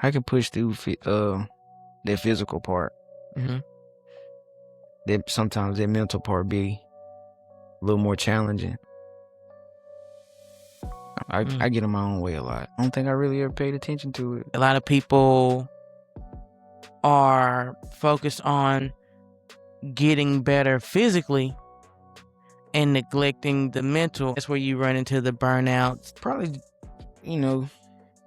I can push through that physical part. Mm-hmm. That sometimes that mental part be a little more challenging. I get in my own way a lot. I don't think I really ever paid attention to it. A lot of people are focused on getting better physically and neglecting the mental. That's where you run into the burnouts. Probably,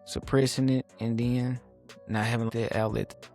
suppressing it and then not having that outlet.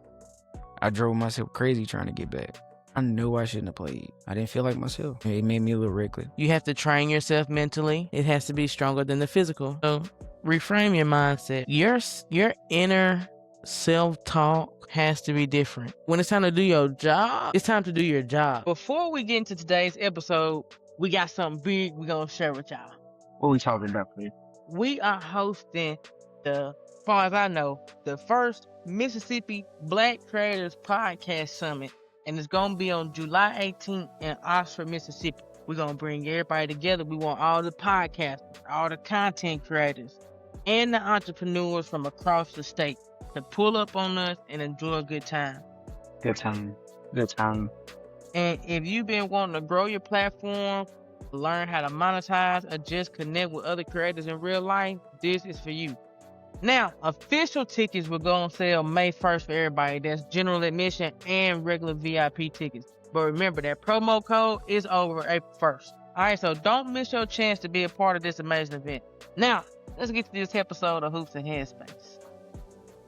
I drove myself crazy trying to get back. I know I shouldn't have played. I didn't feel like myself. It made me a little reckless. You have to train yourself mentally. It has to be stronger than the physical. So reframe your mindset. Your inner self-talk has to be different. When it's time to do your job, it's time to do your job. Before we get into today's episode, we got something big we're going to share with y'all. What we talking about, please? We are hosting as far as I know, the first Mississippi Black Creators Podcast Summit. And it's going to be on July 18th in Oxford, Mississippi. We're going to bring everybody together. We want all the podcasters, all the content creators, and the entrepreneurs from across the state to pull up on us and enjoy a good time. Good time. Good time. And if you've been wanting to grow your platform, learn how to monetize, or just connect with other creators in real life, this is for you. Now, official tickets will go on sale May 1st for everybody. That's general admission and regular VIP tickets. But remember, that promo code is over April 1st. All right, so don't miss your chance to be a part of this amazing event. Now, let's get to this episode of Hoops and Headspace.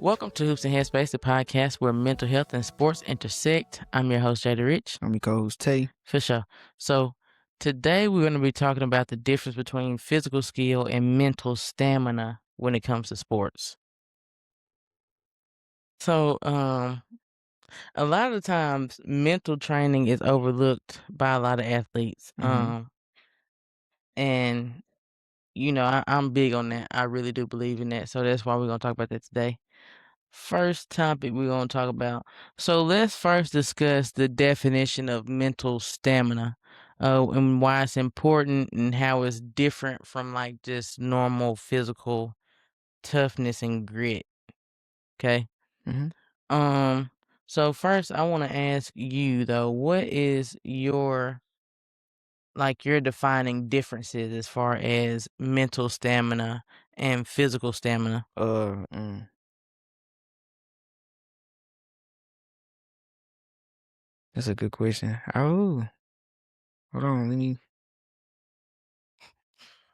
Welcome to Hoops and Headspace, the podcast where mental health and sports intersect. I'm your host, Jada Rich. I'm your co-host, Tay. For sure. So today we're going to be talking about the difference between physical skill and mental stamina when it comes to sports. So, a lot of the times mental training is overlooked by a lot of athletes. Mhm. And, I'm big on that. I really do believe in that. So that's why we're going to talk about that today. First topic we're going to talk about. So let's first discuss the definition of mental stamina, and why it's important and how it's different from like just normal physical toughness and grit. Okay. Mhm. So first I want to ask you though, what is your defining differences as far as mental stamina and physical stamina? That's a good question. Oh, hold on.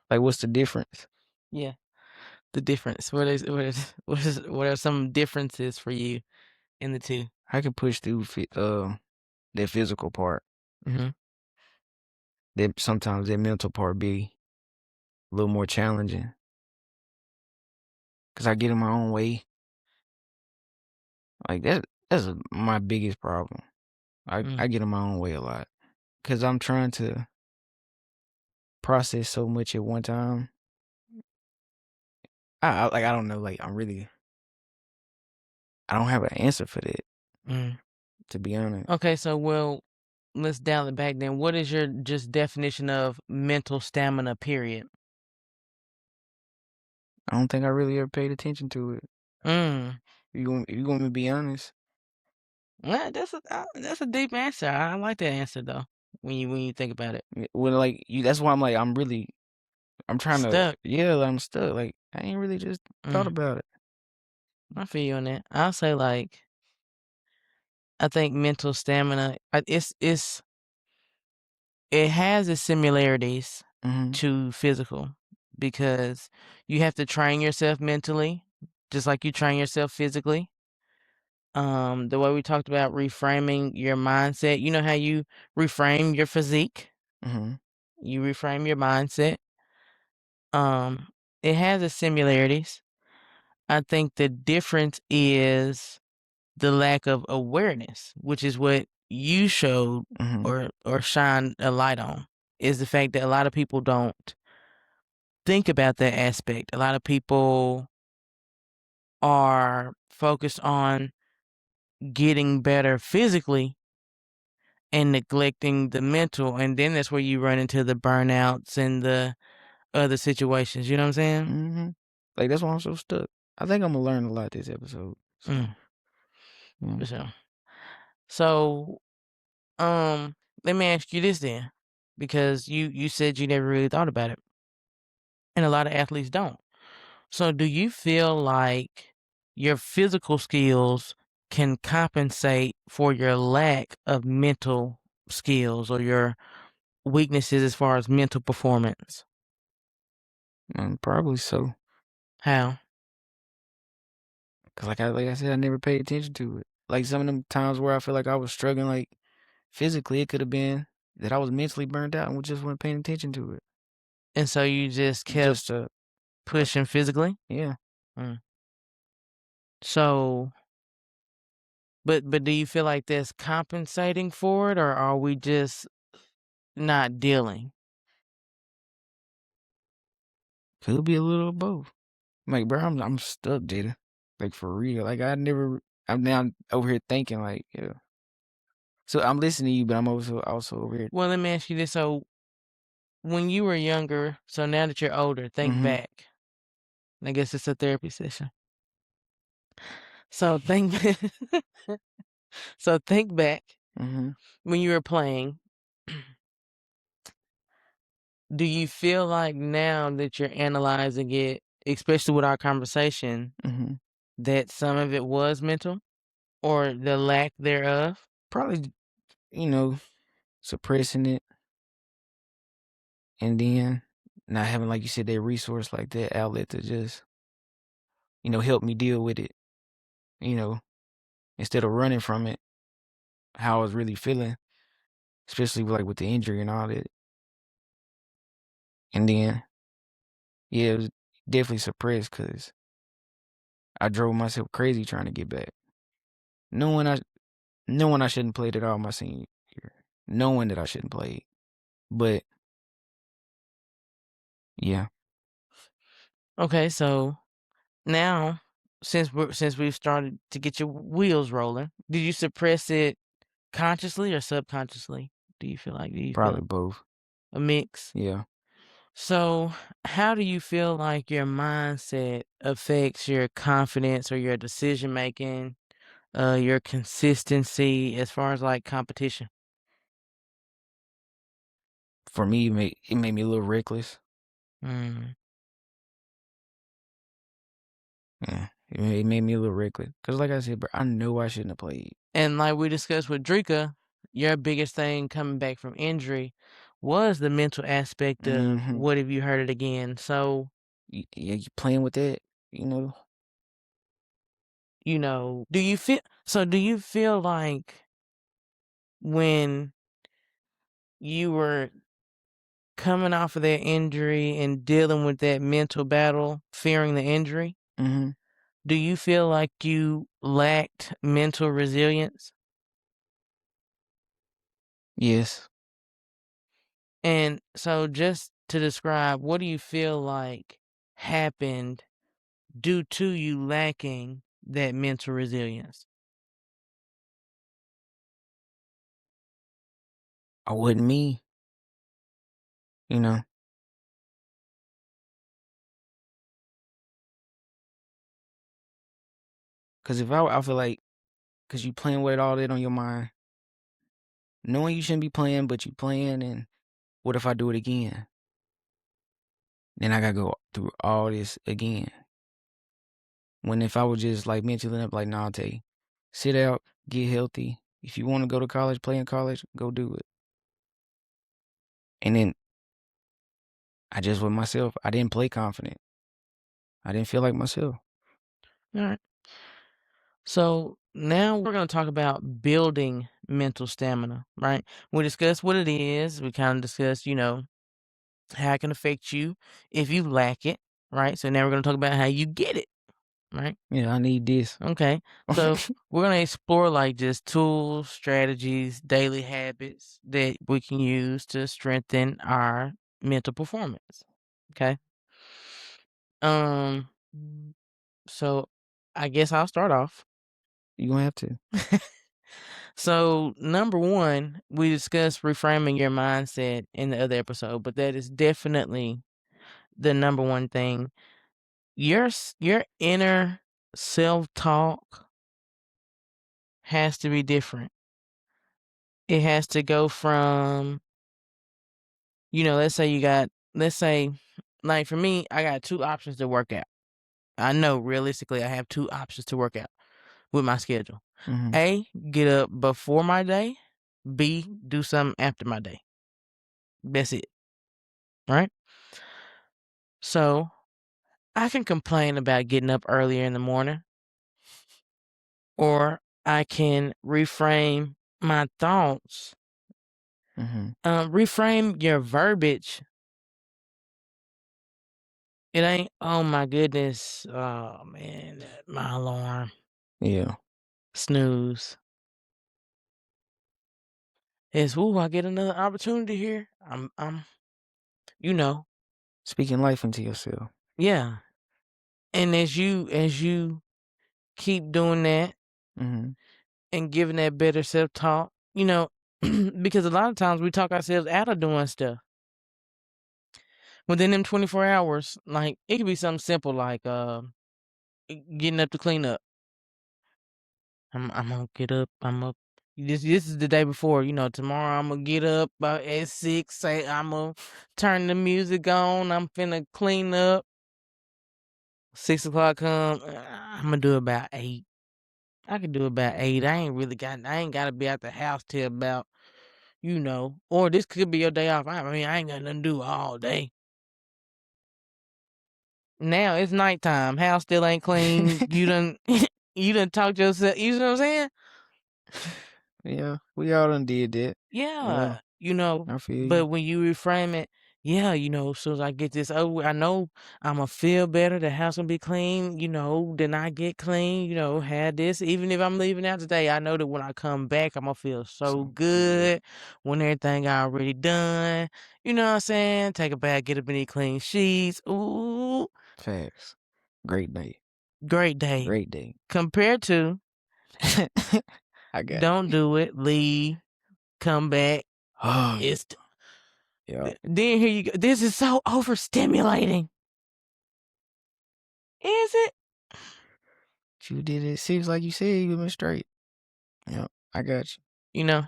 What's the difference? Yeah, the difference. What are some differences for you in the two? I can push through that physical part. Mm-hmm. That sometimes that mental part be a little more challenging. Cause I get in my own way. Like that's my biggest problem. I get in my own way a lot. Cause I'm trying to process so much at one time. I don't know. Like I don't have an answer for that. To be honest. Okay, so let's dial it back then. What is your just definition of mental stamina, period? I don't think I really ever paid attention to it. You want me to be honest? Yeah, that's a deep answer. I like that answer though. When you think about it. Well, like that's why I'm trying Stuck. I'm stuck. Like I ain't really just thought about it. I feel you on that. I'll say I think mental stamina, it has its similarities to physical, because you have to train yourself mentally, just like you train yourself physically. The way we talked about reframing your mindset, you know how you reframe your physique? You reframe your mindset. It has its similarities. I think the difference is the lack of awareness, which is what you showed or shine a light on, is the fact that a lot of people don't think about that aspect. A lot of people are focused on getting better physically and neglecting the mental, and then that's where you run into the burnouts and the other situations. You know what I'm saying? Like that's why I'm so stuck. I think I'm gonna learn a lot this episode. So, yeah. For sure. So, let me ask you this then, because you said you never really thought about it, and a lot of athletes don't. So, do you feel like your physical skills can compensate for your lack of mental skills or your weaknesses as far as mental performance? Probably so. How? Cause like I said, I never paid attention to it. Like some of them times where I feel like I was struggling, like physically, it could have been that I was mentally burned out and just wasn't paying attention to it. And so you just kept Just pushing physically? yeah. So, but do you feel like that's compensating for it, or are we just not dealing? Could be a little of both. Like, bro, I'm stuck, Jada. Like for real. Like I'm now over here thinking like, yeah. So I'm listening to you, but I'm also over here. Well, let me ask you this. So, when you were younger, so now that you're older, think Mhm. back. I guess it's a therapy session. So think so think back Mhm. when you were playing. Do you feel like now that you're analyzing it, especially with our conversation, Mhm. that some of it was mental or the lack thereof? Probably, suppressing it, and then not having, like you said, that resource like that outlet to just, help me deal with it. You know, instead of running from it, how I was really feeling, especially like with the injury and all that. And then, yeah, it was definitely suppressed because I drove myself crazy trying to get back, knowing I shouldn't played at all my senior year, knowing that I shouldn't play, but yeah, Okay, so now since we've started to get your wheels rolling, did you suppress it consciously or subconsciously? Do you feel probably both. a mix? Yeah, So, how do you feel like your mindset affects your confidence or your decision making, your consistency as far as like competition? for me, it made me a little reckless. Mm. Yeah, it made me a little reckless because, like I said, bro, I know I shouldn't have played. And like we discussed with Drika, your biggest thing coming back from injury was the mental aspect of Mhm. what if you hurt it again. So, Yeah, you playing with that, you know. do you feel like when you were coming off of that injury and dealing with that mental battle, fearing the injury, Mhm. do you feel like you lacked mental resilience? Yes, And so, just to describe, what do you feel like happened due to you lacking that mental resilience? I wasn't me, you know. Because if I feel like, because you playing with all that on your mind, knowing you shouldn't be playing, but you playing, and what if I do it again? Then I gotta go through all this again. When if I was just like mentally up, like, nah, Tay, sit out, get healthy. If you want to go to college, play in college, go do it. And then I just with myself, I didn't play confident. I didn't feel like myself. All right. So now we're going to talk about building mental stamina, right? We discussed what it is. We kind of discussed, how it can affect you if you lack it, right? So now we're going to talk about how you get it, right? Yeah, I need this. Okay. So we're going to explore like just tools, strategies, daily habits that we can use to strengthen our mental performance. Okay. Um, so I guess I'll start off. You gonna have to. So, number one, we discussed reframing your mindset in the other episode, but that is definitely the number one thing. your inner self-talk has to be different. It has to go from, let's say, like for me, I got 2 options to work out. I know realistically I have 2 options to work out with my schedule. Mhm. A, get up before my day. B, do something after my day. That's it. Right? So I can complain about getting up earlier in the morning, or I can reframe my thoughts. Mhm. Reframe your verbiage. It ain't, oh my goodness, oh man, my alarm, Yeah. snooze. It's, ooh, I get another opportunity here. I'm, you know, Speaking life into yourself. yeah. And as you keep doing that Mhm. and giving that better self-talk, because a lot of times we talk ourselves out of doing stuff. Within them 24 hours, like it could be something simple like getting up to clean up. I'm gonna get up. I'm up. This is the day before. Tomorrow I'm gonna get up at 6. Say I'm gonna turn the music on. I'm finna clean up. 6 o'clock come. I'm gonna do about 8. I can do about 8. I ain't gotta be at the house till about, or this could be your day off. I mean, I ain't got nothing to do all day. Now it's nighttime. House still ain't clean. You done you done talked yourself. You know what I'm saying? Yeah, we all done did that. Yeah, Yeah, you know. I feel you. But when you reframe it, yeah, as soon as I get this over, I know I'ma feel better. The house will be clean. Then I get clean. Have this. Even if I'm leaving out today, I know that when I come back, I'm gonna feel so So good. good. When everything already done, you know what I'm saying? Take a bath, get up in these clean sheets. Ooh, Facts. Great day. great day. Great day. Compared to I got don't do it, leave, come back. it. It's Yeah. then here you go. This is so overstimulating. Is it? You did it. Seems like you said you been straight. Yeah, I got you.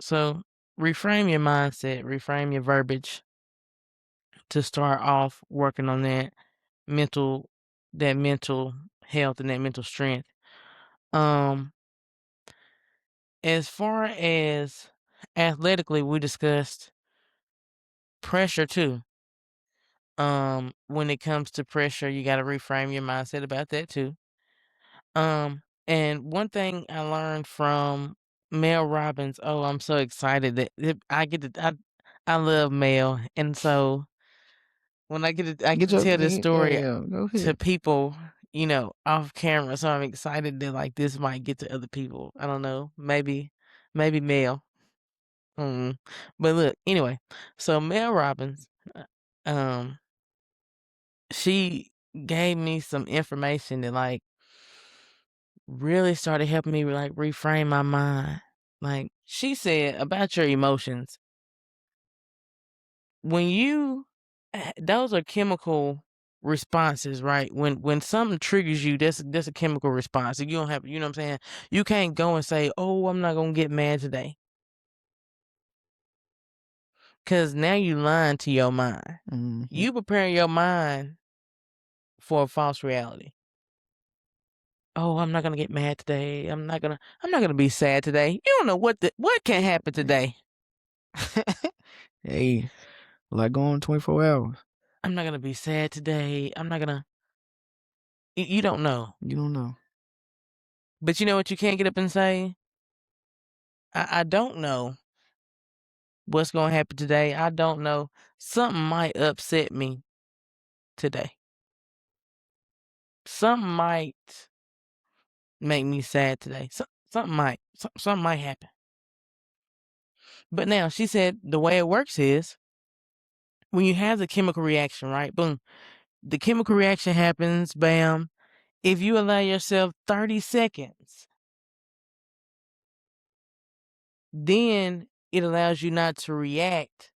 So reframe your mindset, reframe your verbiage to start off working on mental that mental health and that mental strength. As far as athletically, we discussed pressure too. When it comes to pressure, you got to reframe your mindset about that too. And one thing I learned from Mel Robbins, oh, I'm so excited that I get to I love Mel, and so when I get Get to your tell this story yeah, go to ahead. people, off camera, so I'm excited that like this might get to other people. I don't know, maybe Mel. Mm. But look, anyway, so Mel Robbins, um, she gave me some information that like really started helping me like reframe my mind. Like she said about your emotions, when those are chemical responses, right? When something triggers you, that's a chemical response. If you don't have, you know what I'm saying? You can't go and say, "Oh, I'm not gonna get mad today," because now you lying to your mind. Mhm. You preparing your mind for a false reality. Oh, I'm not gonna get mad today. I'm not gonna be sad today. You don't know what can happen today. Hey, like going 24 hours. I'm not gonna be sad today. I'm not gonna. You don't know. You don't know. But you know what you can't get up and say? I don't know what's gonna happen today. I don't know. Something might upset me today. Something might make me sad today. Something might happen. But now she said the way it works is when you have the chemical reaction, right? Boom. The chemical reaction happens, bam. If you allow yourself 30 seconds, then it allows you not to react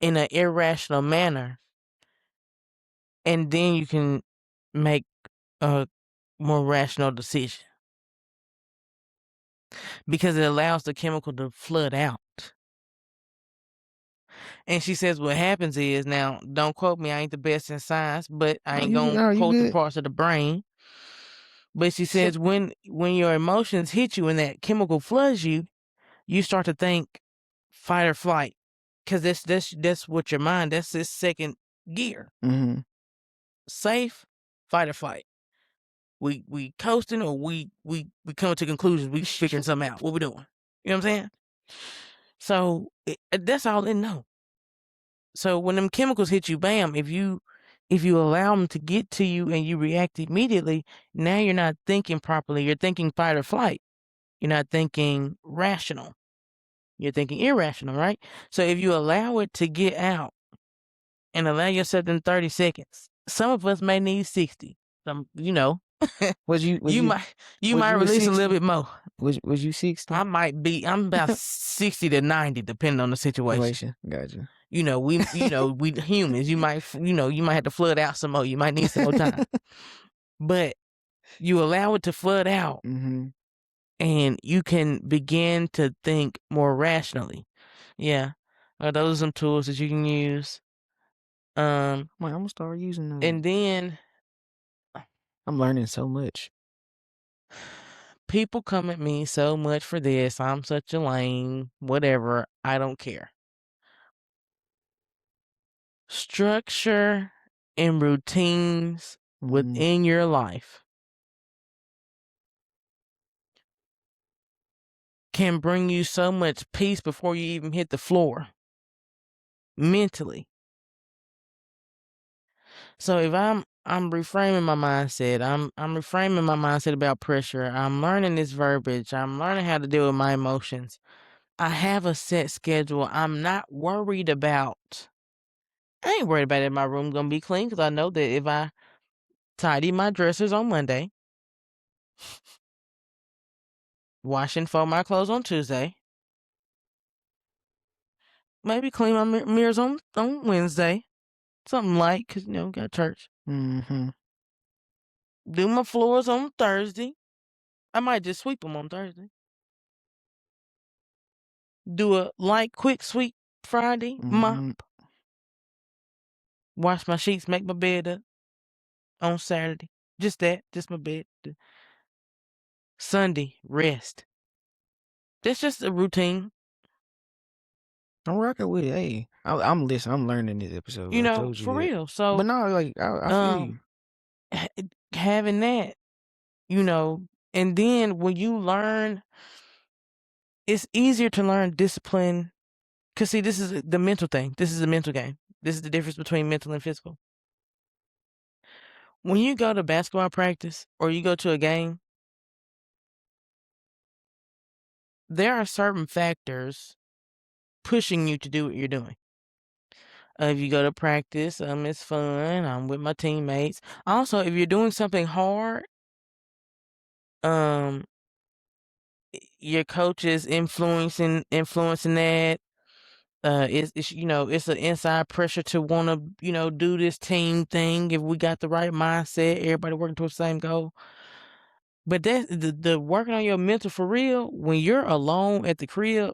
in an irrational manner. And then you can make a more rational decision because it allows the chemical to flood out. And she says what happens is, now don't quote me, I ain't the best in science, but I ain't gonna you quote the good. parts of the brain. But she says when your emotions hit you and that chemical floods you, you start to think fight or flight, because that's what your mind, that's its second gear. Mm-hmm. Safe, fight or flight. We coasting, or we coming to conclusions. We figuring something out. What we doing? You know what I'm saying? So that's all they know. So when them chemicals hit you, bam, if you allow them to get to you and you react immediately, now you're not thinking properly. You're thinking fight or flight. You're not thinking rational. You're thinking irrational, right? So if you allow it to get out and allow yourself in 30 seconds, some of us may need 60. Some, Was you might was release a 60? little bit more. Was you 60? I'm about 60 to 90, depending on the situation. Gotcha. We humans, you might have to flood out some more. You might need some more time. But you allow it to flood out, Mm-hmm. and you can begin to think more rationally. Yeah. Those are some tools that you can use. I'm gonna start using them. And then I'm learning so much. people come at me so much for this. I'm such a lame, whatever. I don't care. Structure and routines within your life can bring you so much peace before you even hit the floor mentally. So if I'm reframing my mindset, I'm reframing my mindset about pressure. I'm learning this verbiage. I'm learning how to deal with my emotions. I have a set schedule. I'm not worried about. I ain't worried about if my room gonna be clean, because I know that if I tidy my dressers on Monday, wash and fold my clothes on Tuesday, maybe clean my mirrors on Wednesday, something light, because got church. Mm-hmm. Do my floors on Thursday. I might just sweep them on Thursday. Do a light, quick sweep Friday, mop. Wash my sheets, make my bed up on Saturday. Just my bed. Sunday, rest. That's just a routine. I'm rocking with it. Hey, I'm listening. I'm learning this episode. I told you for that. real. So, but no, like I feel you. Having that, and then when you learn, it's easier to learn discipline. Because, see, this is the mental thing. This is a mental game. This is the difference between mental and physical. When you go to basketball practice or you go to a game, there are certain factors pushing you to do what you're doing. If you go to practice, it's fun. I'm with my teammates. Also, if you're doing something hard, your coach is influencing that. It's an inside pressure to want to, do this team thing. If we got the right mindset, everybody working towards the same goal. But that's the working on your mental for real. When you're alone at the crib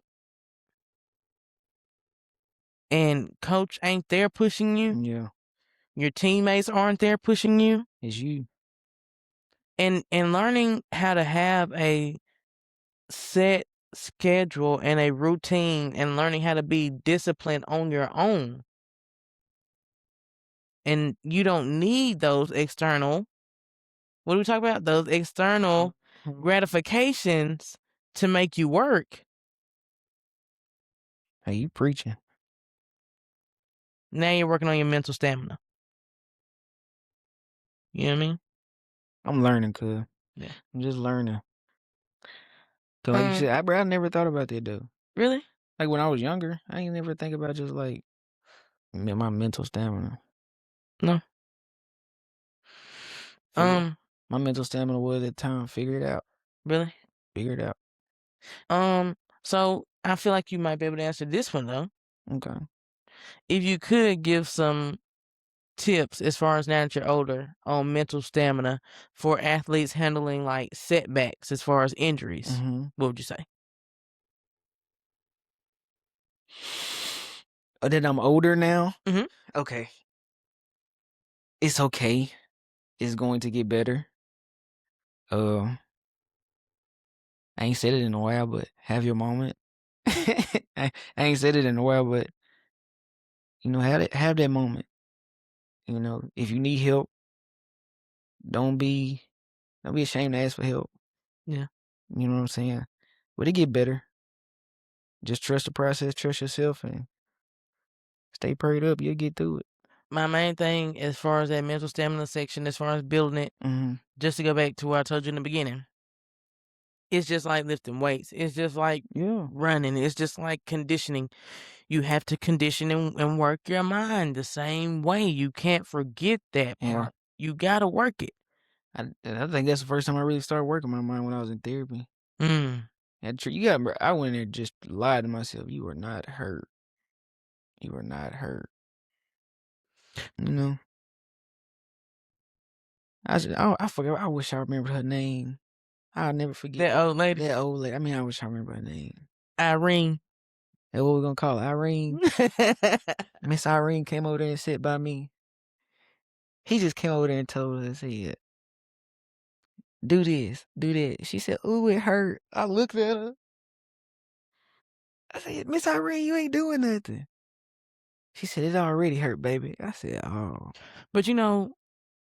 and coach ain't there pushing you, Yeah, your teammates aren't there pushing you, it's you. And learning how to have a set schedule and a routine, and learning how to be disciplined on your own. And you don't need those external, what do we talk about? Those external gratifications to make you work. Hey, you preaching. Now you're working on your mental stamina. You know what I mean? I'm learning, cuz. Yeah. I'm just learning. Cause like you said, I never thought about that though. Really? Like when I was younger, I ain't never think about just like my mental stamina. No. My mental stamina was at the time, figure it out. Really? Figure it out. So I feel like you might be able to answer this one though. Okay. If you could give some tips as far as now that you're older on mental stamina for athletes handling like setbacks as far as injuries? What would you say? That I'm older now? Mhm. Okay. It's okay. It's going to get better. I ain't said it in a while, but have your moment. I ain't said it in a while, but have that moment. If you need help, don't be ashamed to ask for help. Yeah. You know what I'm saying? But it get better. Just trust the process, trust yourself, and stay prayed up. You'll get through it. My main thing as far as that mental stamina section, as far as building it, just to go back to what I told you in the beginning, it's just like lifting weights. It's just like running. It's just like conditioning. You have to condition and work your mind the same way. You can't forget that part. You got to work it. I think that's the first time I really started working my mind when I was in therapy. Mm. I went in there just lied to myself. You are not hurt. You are not hurt. I forgot. I wish I remembered her name. I'll never forget. That old lady? That old lady. I mean, I wish I remember her name. Irene. That's what we're going to call her, Irene. Miss Irene came over there and sat by me. He just came over there and told her, said, do this, do that. She said, ooh, it hurt. I looked at her. I said, Miss Irene, you ain't doing nothing. She said, it already hurt, baby. I said, oh. But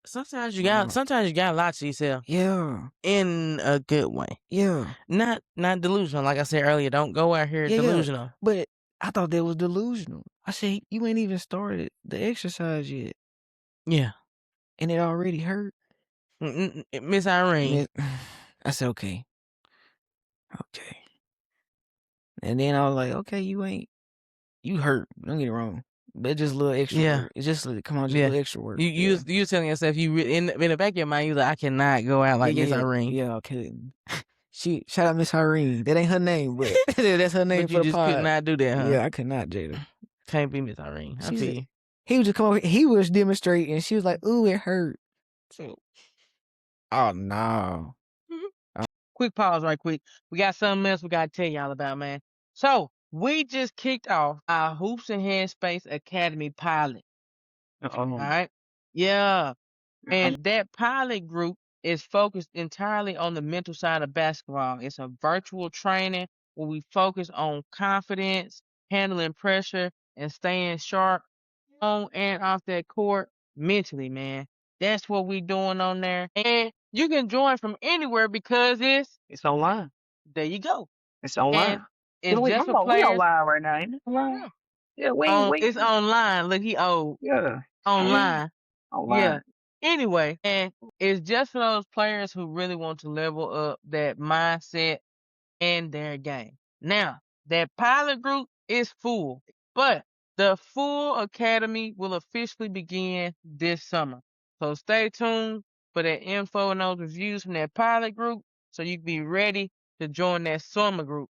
sometimes you gotta lie to yourself. Yeah. In a good way. Yeah. Not delusional. Like I said earlier, don't go out here delusional. Yeah. But I thought that was delusional. I said, you ain't even started the exercise yet. Yeah. And it already hurt. Miss Irene. I said, okay. Okay. And then I was like, okay, you hurt. Don't get it wrong. But just a little extra work. It's just a little extra work. You telling yourself in the back of your mind, you like, I cannot go out like Miss Irene. Yeah, I couldn't. Shout out Miss Irene. That ain't her name, but that's her name. But you just could not do that, huh? Yeah, I could not, Jada. Can't be Miss Irene. I feel you. He was just come over. He was demonstrating. She was like, "Ooh, it hurt." So, oh no. Quick pause, right quick. We got something else we gotta tell y'all about, man. So we just kicked off our Hoops and Headspace Academy pilot. All right. Yeah. And that pilot group is focused entirely on the mental side of basketball. It's a virtual training where we focus on confidence, handling pressure, and staying sharp on and off that court mentally, man. That's what we doing on there. And you can join from anywhere because It's online. there you go. It's online. And it's just for We players. online right now, ain't it? Online. Yeah, It's online. Look, he old. Yeah. Online. Online. Yeah. Anyway, and it's just for those players who really want to level up that mindset and their game. Now, that pilot group is full, but the full academy will officially begin this summer. So stay tuned for that info and those reviews from that pilot group so you can be ready to join that summer group.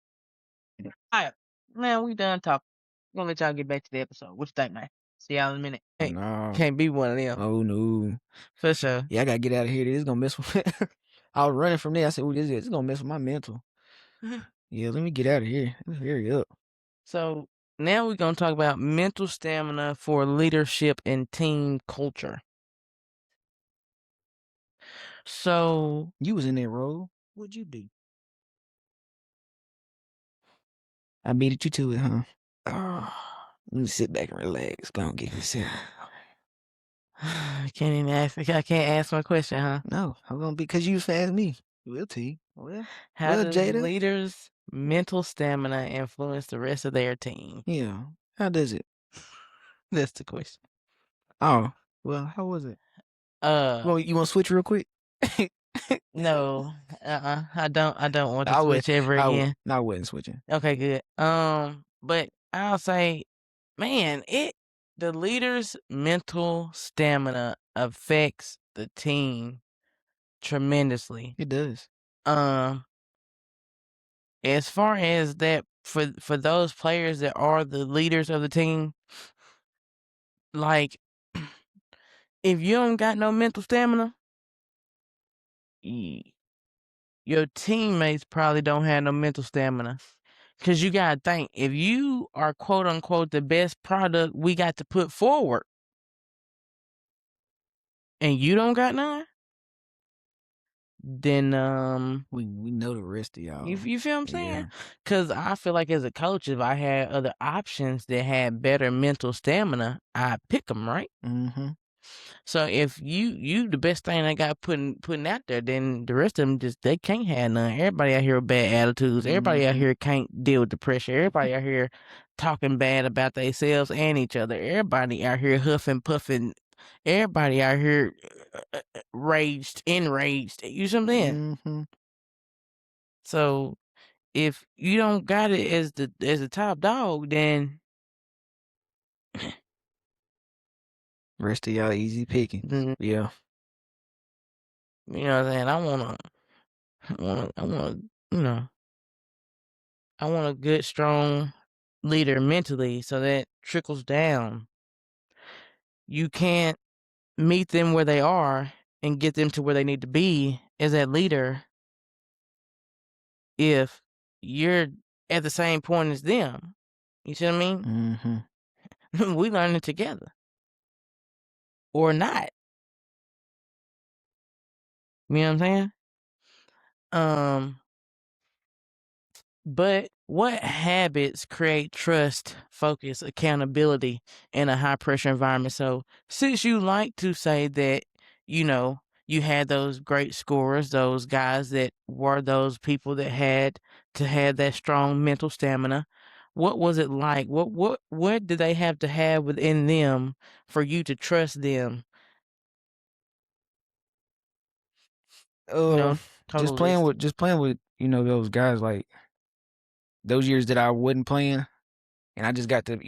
All right. Man, we done talking. I'm gonna let y'all get back to the episode. What you think, man? See y'all in a minute. Oh, no. Can't be one of them. Oh no. For sure. Yeah, I gotta get out of here. This is gonna mess with I was running from there. I said, "Ooh, this is gonna mess with my mental." Yeah, let me get out of here. Let's hurry up. So now we're gonna talk about mental stamina for leadership and team culture. So you was in that role. What'd you do? I beat you to it, huh? Oh, let me sit back and relax. Go on, get this in. I can't even ask. I can't ask my question, huh? No, I'm gonna be because you asked me. We'll tell. Well, how does Jada? leaders' mental stamina influence the rest of their team? Yeah, how does it? That's the question. Oh, well, how was it? You want to switch real quick? No, I don't want to switch ever again. I wasn't switching. Okay, good. But I'll say, man, the leader's mental stamina affects the team tremendously. It does. As far as that, for those players that are the leaders of the team, like if you don't got no mental stamina, your teammates probably don't have no mental stamina. Because you got to think, if you are quote unquote the best product we got to put forward and you don't got none, then we know the rest of y'all. you feel what I'm saying? Yeah. Because I feel like as a coach, if I had other options that had better mental stamina, I'd pick them, right? Mm-hmm. So if you the best thing I got putting out there, then the rest of them just they can't have none. Everybody out here with bad attitudes. Everybody out Mm-hmm. here can't deal with the pressure. Everybody out here talking bad about themselves and each other. Everybody out here huffing puffing. Everybody out here enraged. You see what I'm saying? Mm-hmm. So if you don't got it as the top dog, then Rest of y'all easy picking. mm, Yeah. you know what I'm saying? I wanna, you know, I want a good, strong leader mentally, so that trickles down. You can't meet them where they are and get them to where they need to be as that leader if you're at the same point as them. You see what I mean? Mm-hmm. We learn it together or not. You know what I'm saying? But what habits create trust, focus, accountability in a high pressure environment? So, since you like to say that, you had those great scorers, those guys that were those people that had to have that strong mental stamina, what was it like? What did they have to have within them for you to trust them? Uh, Total list. just playing with those guys, like those years that I wasn't playing, and I just got to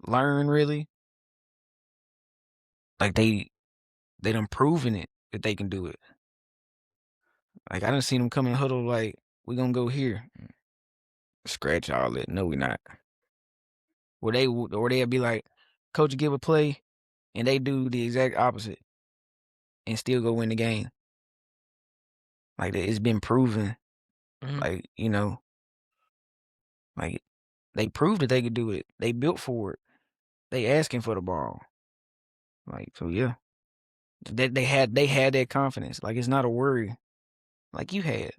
learn really. Like they done proven it that they can do it. Like I done seen them come in huddle like we gonna go here, scratch all that. No, we not. Or they'll be like, coach give a play, and they do the exact opposite and still go win the game. Like it's been proven. Mhm. Like like they proved that they could do it. They built for it. They asking for the ball. Like so, yeah. They had that confidence. Like it's not a worry. Like you had.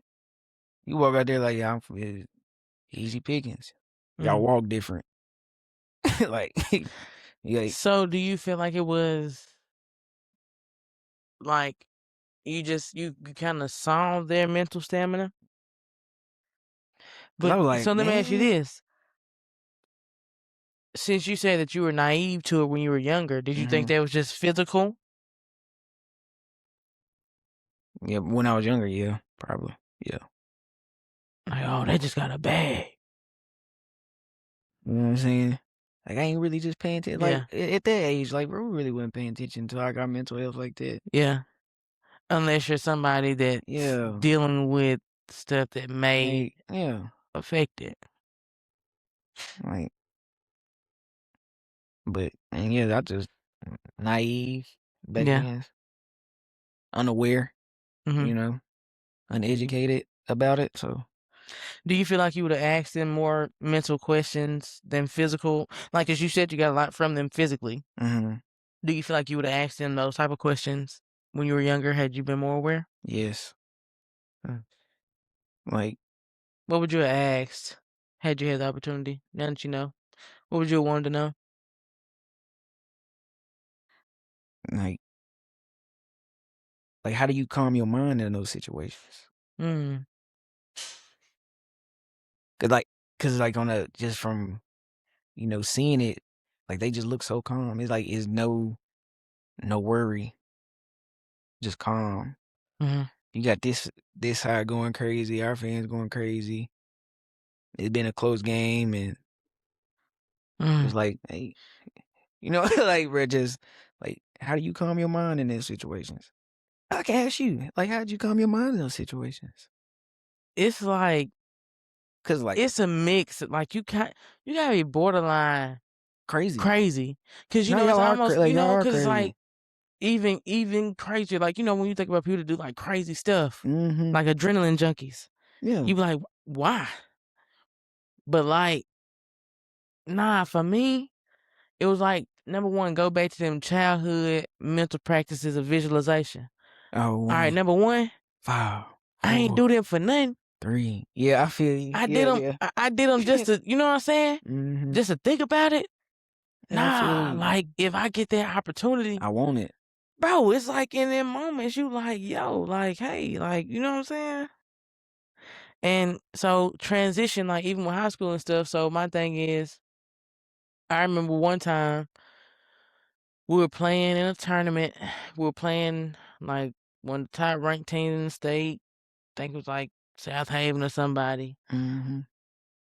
You walk out there like it's easy pickings. Y'all Mhm. walk different. like yeah. So, do you feel like it was like you kind of saw their mental stamina? Cause I But was like, so let me ask you man, this: since you say that you were naive to it when you were younger, did you think hmm that was just physical? yeah. When I was younger, yeah, probably, yeah. Like, oh, they just got a bag. You know what I'm saying? Like I ain't really just paying attention. Like Yeah, at that age, like bro, we really wasn't paying attention until I got mental health like that. yeah. Unless you're somebody that's Yeah, dealing with stuff that may yeah, affect it. like, but and yeah, I just naive back Yeah. then, unaware, hmm uneducated about it. So Do you feel like you would have asked them more mental questions than physical? Like, as you said, you got a lot from them physically. hmm Do you feel like you would have asked them those type of questions when you were younger had you been more aware? yes, like What would you have asked had you had the opportunity? Now that you know, what would you have wanted to know? like how do you calm your mind in those situations? Mm, Cause on a just from seeing it, like they just look so calm. It's like it's no worry, just calm. hmm You got this side going crazy, our fans going crazy. It's been a close game, and it's mm. like, hey, like bro, just like how do you calm your mind in those situations? I can ask you, like, how did you calm your mind in those situations? It's like Cause like it's a mix. Like you gotta be borderline crazy. crazy, cause No, it's y'all are almost y'all are cause it's like crazy. even crazier. Like, you know, when you think about people that do like crazy stuff, Mm-hmm. like adrenaline junkies, Yeah. you be like, why? But like, nah, for me, it was like, number one, go back to them childhood mental practices of visualization. Oh, All right, number 1, 5, I ain't 4, do them for nothing. 3. Yeah, I feel you. I did Yeah, them. yeah. I did them just to, you know what I'm saying? Mm-hmm. Just to think about it. Yeah, I feel Nah, you. like if I get that opportunity, I want it. bro, it's like in them moments you like, yo, like, hey, like, you know what I'm saying? And so transition, like even with high school and stuff. So my thing is, I remember one time we were playing in a tournament. We were playing like one of the top ranked teams in the state. I think it was like South Haven or somebody. Mm-hmm.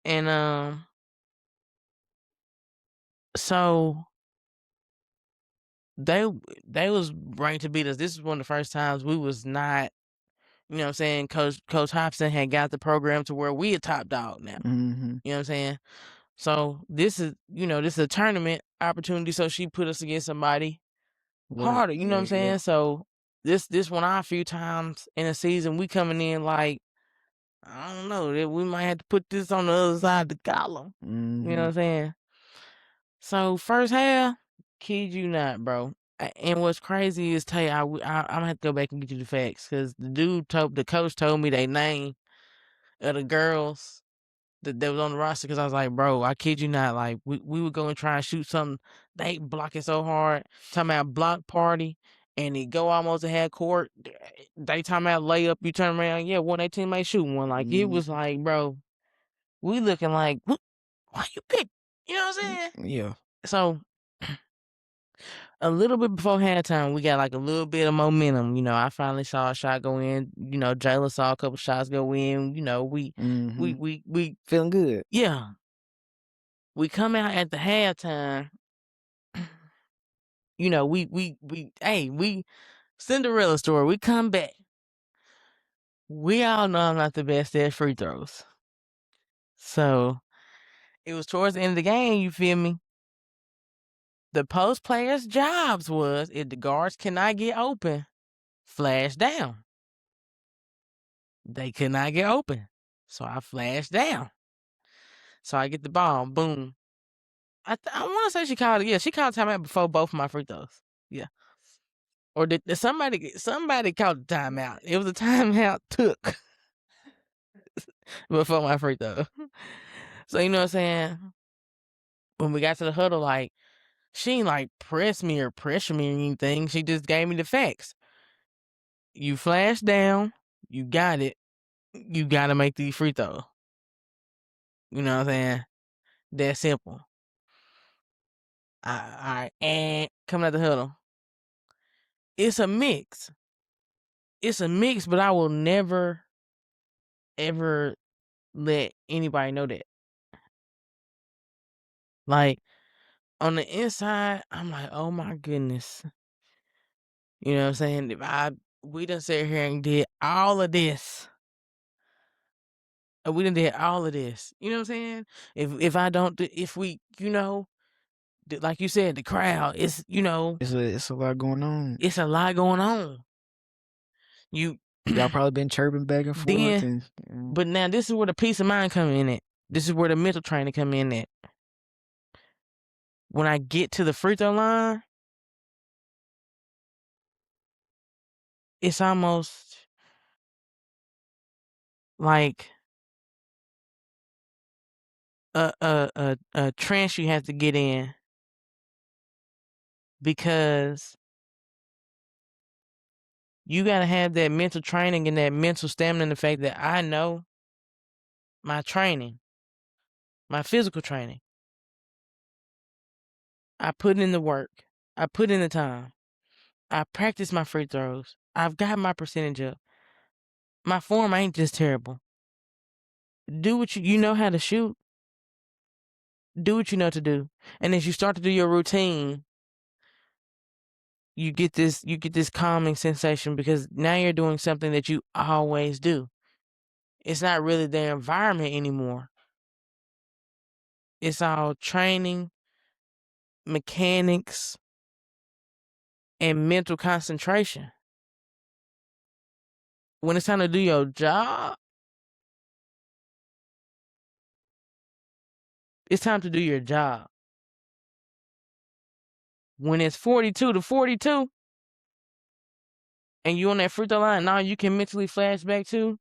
And so they was ranked to beat us. This is one of the first times we was not, you know what I'm saying, Coach Hobson had got the program to where we a top dog now. Mm-hmm. You know what I'm saying? So this is, you know, this is a tournament opportunity. So she put us against somebody harder, you know what I'm saying? Yeah. So this one a few times in a season we coming in like, I don't know, that we might have to put this on the other side of the column. Mm-hmm. You know what I'm saying? So first half, kid you not, bro. And what's crazy is, tell you, I'm gonna have to go back and get you the facts, because the coach told me they name of the girls that was on the roster, because I was like, bro, I kid you not, like we would go and try and shoot something, they block it so hard, talking about block party, and it go almost to half court, they talking about layup, you turn around, yeah, one of their teammates shooting one, like it was like, bro, we looking like, why you pick, you know what I'm saying? Yeah. So a little bit before halftime, we got like a little bit of momentum. You know, I finally saw a shot go in. You know, Jayla saw a couple shots go in. You know, we Feeling good. yeah. We come out at the halftime. You know, we Cinderella story. We come back. We all know I'm not the best at free throws. So it was towards the end of the game, you feel me? The post players' jobs was, if the guards cannot get open, flash down. They could not get open. So I flashed down. So I get the ball. Boom. I want to say she called it. Yeah, she called timeout before both of my free throws. Yeah. Or did somebody called the timeout? It was a timeout took before my free throw. So you know what I'm saying? When we got to the huddle, like, she ain't like press me or pressure me or anything. She just gave me the facts. You flash down, you got it. You gotta make these free throws. You know what I'm saying? That simple. All right, and coming out the huddle. It's a mix. It's a mix, but I will never, ever let anybody know that. Like, on the inside, I'm like, oh my goodness. You know what I'm saying? We done sat here and did all of this. We done did all of this. You know what I'm saying? If we, you know, like you said, the crowd, it's, you know, It's a lot going on. it's a lot going on. Y'all probably been chirping back and forth. Then, but now this is where the peace of mind come in at. This is where the mental training come in at. When I get to the free throw line, it's almost like a trance you have to get in, because you gotta have that mental training and that mental stamina, and the fact that I know my training, my physical training. I put in the work. I put in the time. I practice my free throws. I've got my percentage up. My form ain't just terrible. Do what you know how to shoot. Do what you know to do. And as you start to do your routine, you get this calming sensation, because now you're doing something that you always do. It's not really the environment anymore. It's all training, mechanics, and mental concentration. When it's time to do your job, it's time to do your job. When it's 42-42 and you on that free throw line, all you can mentally flash back to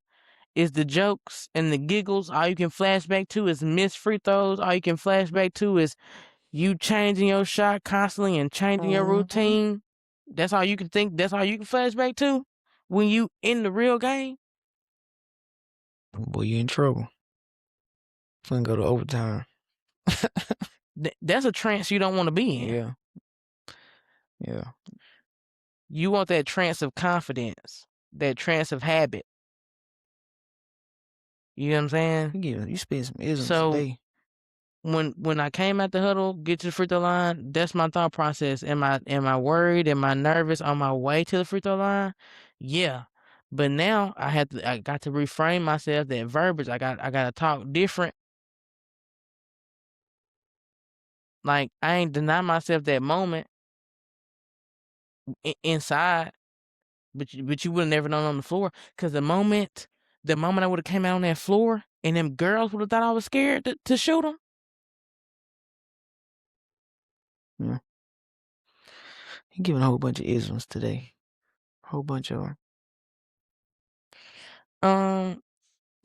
is the jokes and the giggles. All you can flash back to is missed free throws. All you can flash back to is you changing your shot constantly and changing your routine. That's all you can think. That's all you can flash back to when you in the real game. Boy, you in trouble. Finna go to overtime. That's a trance you don't want to be in. Yeah. Yeah. You want that trance of confidence, that trance of habit. You know what I'm saying? You spend some isms So today. when I came at the huddle, get to the free throw line, that's my thought process. Am I worried? Am I nervous on my way to the free throw line? Yeah. But now I got to reframe myself, that verbiage. I got to talk different. Like, I ain't deny myself that moment inside, but you would have never known on the floor. Cause the moment I would have came out on that floor and them girls would have thought I was scared to shoot them. Yeah. He giving a whole bunch of isms today. A whole bunch of them.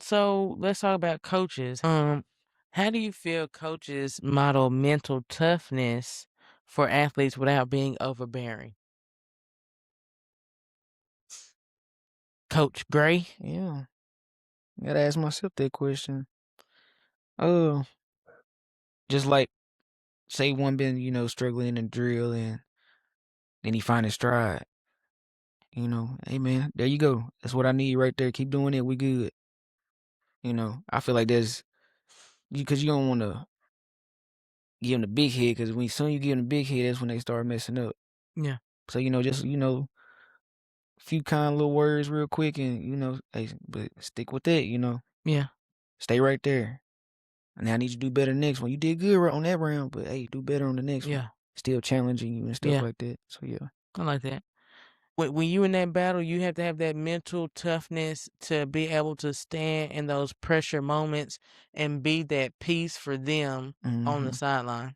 So let's talk about coaches. How do you feel coaches model mental toughness for athletes without being overbearing? Coach Gray? Yeah. Gotta ask myself that question. Just like, say one been, struggling in drill and then he find his stride. Hey man, there you go. That's what I need right there. Keep doing it. We good. I feel like there's because you don't want to give them the big head, because when soon you give them the big head, that's when they start messing up. Yeah. So just a few kind little words real quick, and hey, but stick with that. Yeah. Stay right there. And I need you to do better next one. You did good on that round, but hey, do better on the next Yeah. one. Still challenging you and stuff Yeah. like that. So yeah. I like that. When you in that battle, you have to have that mental toughness to be able to stand in those pressure moments and be that peace for them on the sideline.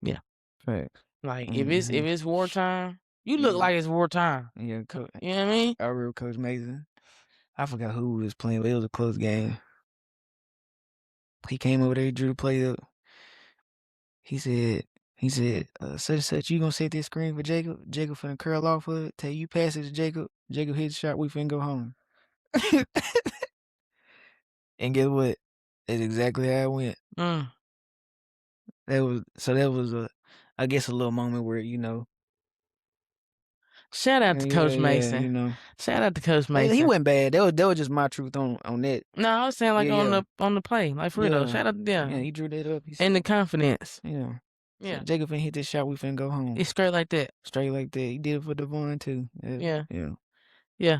Yeah. Facts. Like if it's wartime, you look like it's wartime. Yeah, coach. You know what I mean? Our real Coach Mason. I forgot who was playing, but it was a close game. He came over there, he drew the play up. He said, such and such, you gonna set this screen for Jacob? Jacob finna curl off of it. Tell you pass it to Jacob. Jacob hit the shot, we finna go home. And guess what? That's exactly how it went. That was I guess a little moment where, Shout out to Coach Mason. Yeah, Shout out to Coach Mason. He wasn't bad. That was just my truth on that. No, I was saying like Yeah, on the play. Like for real though. Shout out to them. Yeah, he drew that up. And the confidence. Yeah. Yeah. So Jacob finna hit this shot, we finna go home. It's straight like that. Straight like that. He did it for Devon too. Yeah. Yeah. Yeah.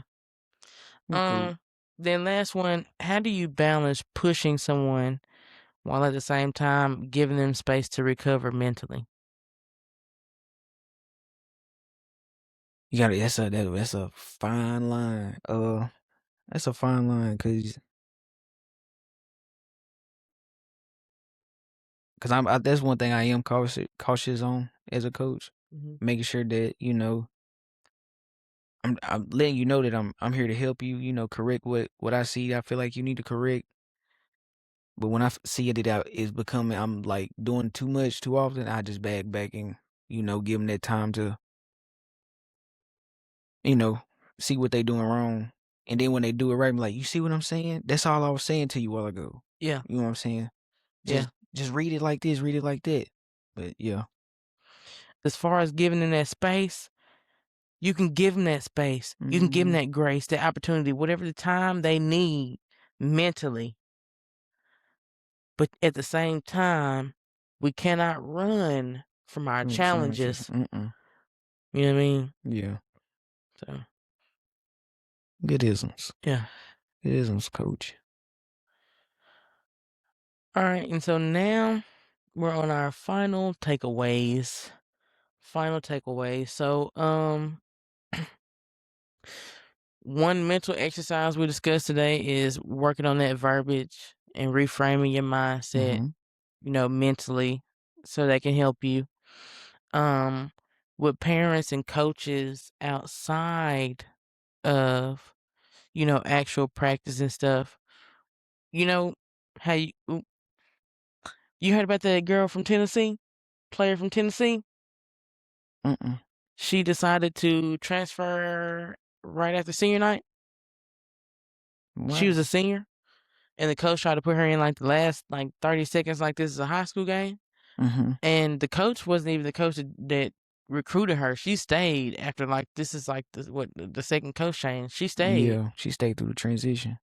Cool. Then last one, how do you balance pushing someone while at the same time giving them space to recover mentally? You gotta that's a fine line. That's a fine line because that's one thing I am cautious on as a coach, making sure that I'm letting you know that I'm here to help you, correct what I see I feel like you need to correct. But when I see it is becoming, I'm like doing too much too often, I just back and give them that time to see what they doing wrong. And then when they do it right, I'm like, you see what I'm saying? That's all I was saying to you a while ago. Yeah. You know what I'm saying? Yeah. Just read it like this, read it like that. But yeah. As far as giving them that space, you can give them that space. You can give them that grace, that opportunity, whatever the time they need mentally. But at the same time, we cannot run from our challenges. You know what I mean? Yeah. So. Good isms. Yeah. Good isms, coach. All right. And so now we're on our final takeaways final takeaway. So, one mental exercise we discussed today is working on that verbiage and reframing your mindset, mentally, so that can help you. With parents and coaches outside of, actual practice and stuff, how you heard about that girl from Tennessee, player from Tennessee? Mm-mm. She decided to transfer right after senior night. She was What? a senior, and the coach tried to put her in like the last 30 seconds, like this is a high school game. And the coach wasn't even the coach that recruited her. She stayed after this is the second coach change. She stayed, Yeah, she stayed through the transition.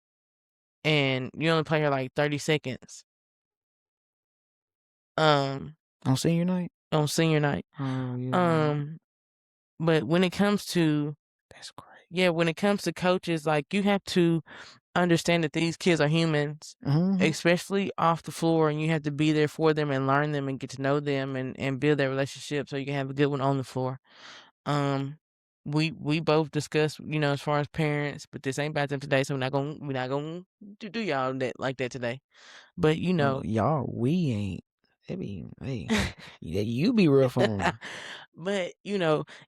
and you only play her like 30 seconds. On senior night? On senior night. Oh, yeah. But when it comes to That's great. yeah, when it comes to coaches, you have to understand that these kids are humans, especially off the floor, and you have to be there for them and learn them and get to know them and build that relationship so you can have a good one on the floor. We both discussed, as far as parents, but this ain't about them today, so we're not gonna do y'all that like that today. But y'all, we ain't. Hey, you be rough on them. But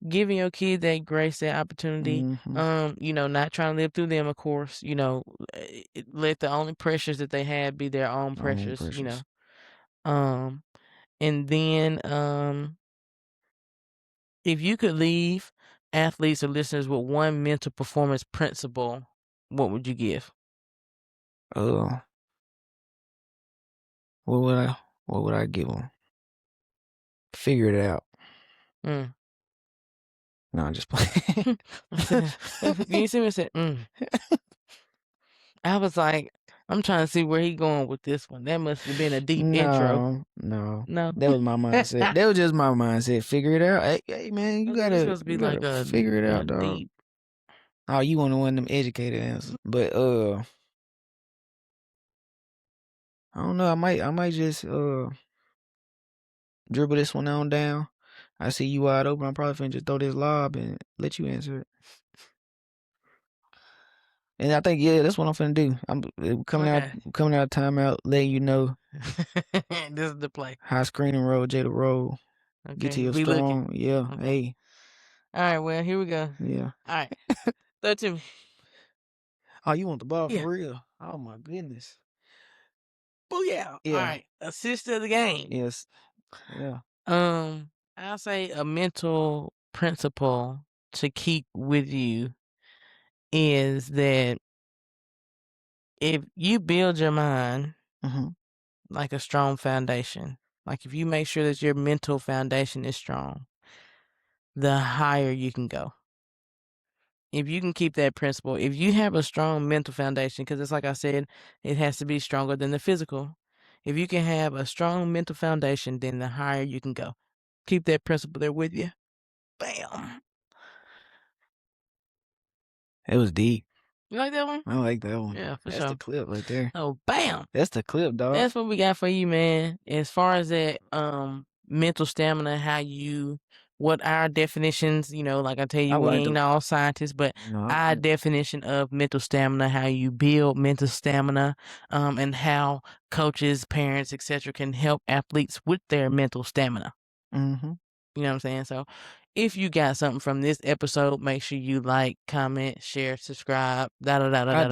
giving your kid that grace, that opportunity, not trying to live through them, of course, let the only pressures that they have be their own pressures, and then if you could leave athletes or listeners with one mental performance principle, what would you give? What would I give them? Figure it out. No, I'm just playing. You see me say, I was like, I'm trying to see where he going with this one. That must have been a deep intro. No. No, That was my mindset. That was just my mindset. Figure it out. Hey man, you this gotta, supposed to be like a figure it out, dog. deep. Oh, you want one of them educated answers, but I don't know. I might just dribble this one on down. I see you wide open. I'm probably finna just throw this lob and let you answer it. And I think that's what I'm finna do. I'm coming out of timeout, letting you know. This is the play. High screen and roll, Jada roll. Okay. Get to your Be strong. looking. Yeah. Okay. Hey. All right. Well, here we go. Yeah. All right. Throw it to me. Oh, you want the ball Yeah. for real? Oh my goodness. Booyah. Yeah. All right. Assist of the game. Yes. Yeah. I'll say a mental principle to keep with you is that if you build your mind like a strong foundation, like if you make sure that your mental foundation is strong, the higher you can go. If you can keep that principle, if you have a strong mental foundation, because it's like I said, it has to be stronger than the physical. If you can have a strong mental foundation, then the higher you can go. Keep that principle there with you. Bam. It was deep. You like that one? I like that one. Yeah, for That's sure. the clip right there. Oh, bam. That's the clip, dog. That's what we got for you, man. As far as that mental stamina, what our definitions, like I tell you, we ain't all scientists, but our definition of mental stamina, how you build mental stamina, and how coaches, parents, etc., can help athletes with their mental stamina. You know what I'm saying? So if you got something from this episode, make sure you like, comment, share, subscribe, I do that. I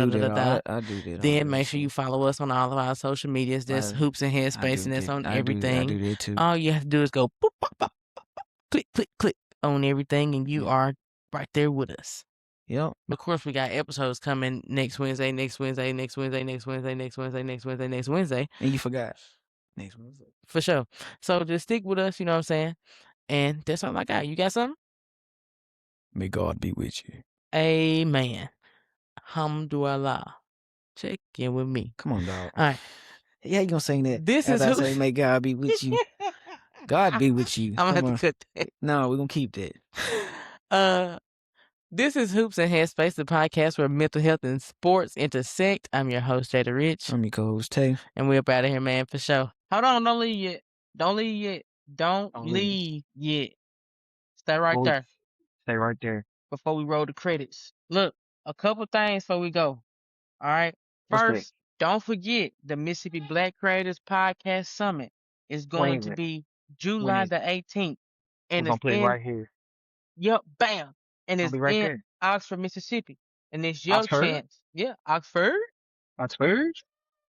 do that. Then make sure you follow us on all of our social medias. That's Hoops and Headspace, and that's on everything. I do that too. All you have to do is go boop, boop, boop, boop, boop, click, click, click on everything, and you are right there with us. Yep. Of course, we got episodes coming next Wednesday, next Wednesday, next Wednesday, next Wednesday, next Wednesday, next Wednesday, next Wednesday. And you forgot. Next Wednesday. For sure. So just stick with us, you know what I'm saying? And that's all I got. You got something? May God be with you. Amen. Alhamdulillah. Check in with me. Come on, dog. All right. Yeah, you gonna sing that? This as is I say, may God be with you. God be with you. I'm gonna have to cut that. No, we're gonna keep that. This is Hoops and Headspace, the podcast where mental health and sports intersect. I'm your host, Jada Rich. I'm your co-host, Tay. And we're up out of here, man, for sure. Hold on, don't leave yet. Don't leave yet. Don't leave yet. Stay right Boy, there stay right there. before we roll the credits. Look, a couple things before we go. All right. What's that? First, don't forget the Mississippi Black Creators Podcast Summit is When going is to it? be When July is the it? 18th. We're And gonna it's put it in, right here. yep, bam. And I'll it's be right in there. Oxford, Mississippi. And it's your Oxford? chance. Yeah, Oxford. Oxford?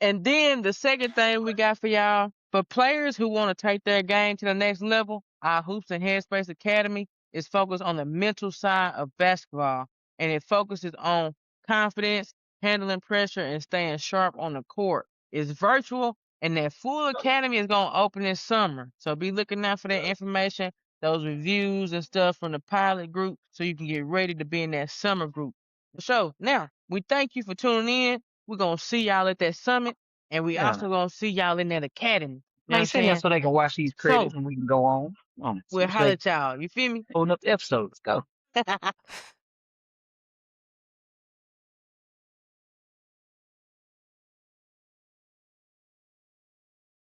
And then the second thing we got for y'all, for players who want to take their game to the next level, our Hoops and Headspace Academy is focused on the mental side of basketball. And it focuses on confidence, handling pressure, and staying sharp on the court. It's virtual, and that full academy is going to open this summer. So be looking out for that information, those reviews and stuff from the pilot group, so you can get ready to be in that summer group. So now, we thank you for tuning in. We're going to see y'all at that summit, and we Yeah. also going to see y'all in that academy. You know what I'm Man, send that saying? so they can watch these So, credits and we can go on. we'll So holler they at y'all. You feel me? pulling up the episodes. Go.